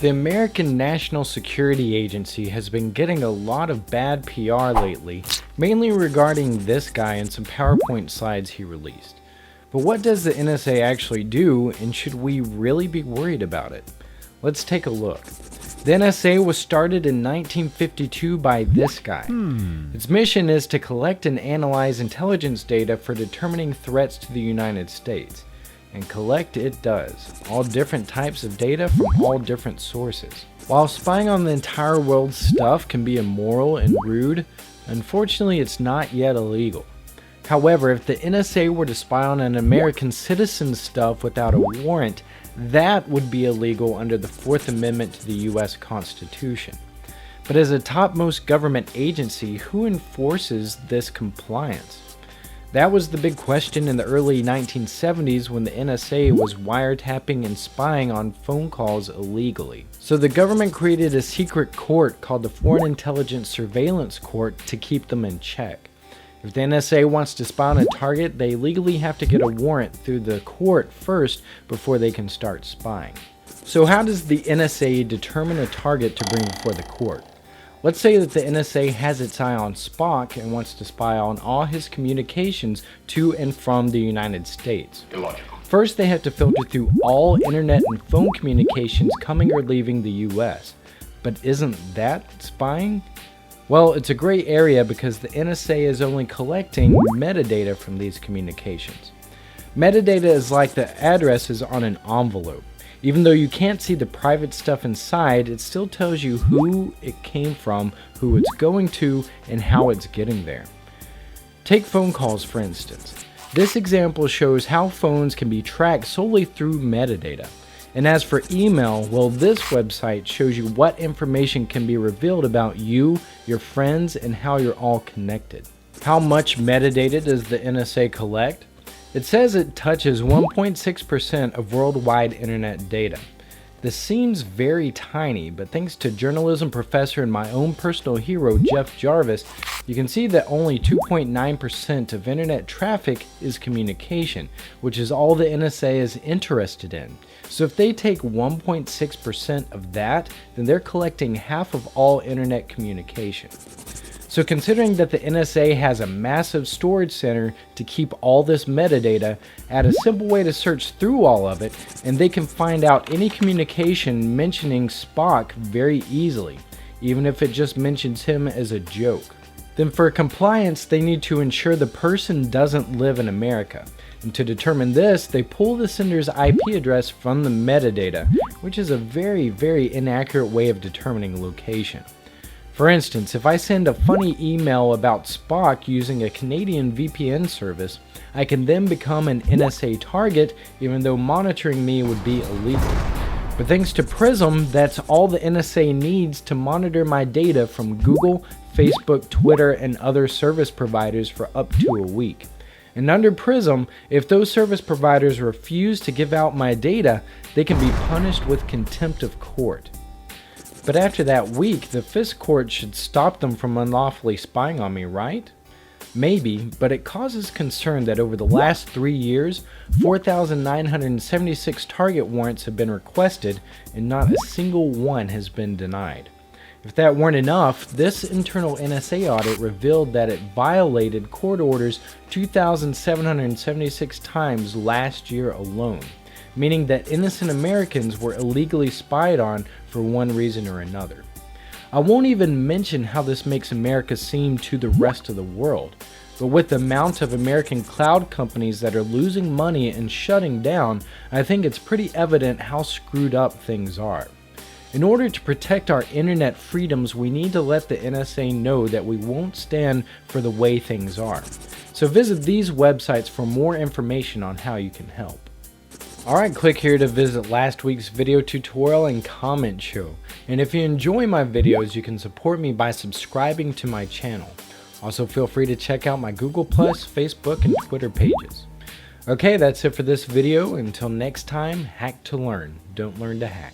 The American National Security Agency has been getting a lot of bad PR lately, mainly regarding this guy and some PowerPoint slides he released. But what does the NSA actually do, and should we really be worried about it? Let's take a look. The NSA was started in 1952 by this guy. Its mission is to collect and analyze intelligence data for determining threats to the United States. And collect it does, all different types of data from all different sources. While spying on the entire world's stuff can be immoral and rude, unfortunately it's not yet illegal. However, if the NSA were to spy on an American citizen's stuff without a warrant, that would be illegal under the Fourth Amendment to the US Constitution. But as a topmost government agency, who enforces this compliance? That was the big question in the early 1970s when the NSA was wiretapping and spying on phone calls illegally. So the government created a secret court called the Foreign Intelligence Surveillance Court to keep them in check. If the NSA wants to spy on a target, they legally have to get a warrant through the court first before they can start spying. So how does the NSA determine a target to bring before the court? Let's say that the NSA has its eye on Spock and wants to spy on all his communications to and from the United States. Illogical. First, they have to filter through all internet and phone communications coming or leaving the US. But isn't that spying? Well, it's a gray area because the NSA is only collecting metadata from these communications. Metadata is like the addresses on an envelope. Even though you can't see the private stuff inside, it still tells you who it came from, who it's going to, and how it's getting there. Take phone calls for instance. This example shows how phones can be tracked solely through metadata. And as for email, well, this website shows you what information can be revealed about you, your friends, and how you're all connected. How much metadata does the NSA collect? It says it touches 1.6% of worldwide internet data. This seems very tiny, but thanks to journalism professor and my own personal hero, Jeff Jarvis, you can see that only 2.9% of internet traffic is communication, which is all the NSA is interested in. So if they take 1.6% of that, then they're collecting half of all internet communication. So considering that the NSA has a massive storage center to keep all this metadata, add a simple way to search through all of it, and they can find out any communication mentioning Spock very easily, even if it just mentions him as a joke. Then for compliance, they need to ensure the person doesn't live in America. And to determine this, they pull the sender's IP address from the metadata, which is a very inaccurate way of determining location. For instance, if I send a funny email about Spock using a Canadian VPN service, I can then become an NSA target even though monitoring me would be illegal. But thanks to Prism, that's all the NSA needs to monitor my data from Google, Facebook, Twitter, and other service providers for up to a week. And under Prism, if those service providers refuse to give out my data, they can be punished with contempt of court. But after that week, the FIS court should stop them from unlawfully spying on me, right? Maybe, but it causes concern that over the last 3 years, 4,976 target warrants have been requested and not a single one has been denied. If that weren't enough, this internal NSA audit revealed that it violated court orders 2,776 times last year alone, meaning that innocent Americans were illegally spied on for one reason or another. I won't even mention how this makes America seem to the rest of the world, but with the amount of American cloud companies that are losing money and shutting down, I think it's pretty evident how screwed up things are. In order to protect our internet freedoms, we need to let the NSA know that we won't stand for the way things are. So visit these websites for more information on how you can help. Alright, click here to visit last week's video tutorial and comment show. And if you enjoy my videos, you can support me by subscribing to my channel. Also feel free to check out my Google+, Facebook, and Twitter pages. Okay, that's it for this video. Until next time, hack to learn. Don't learn to hack.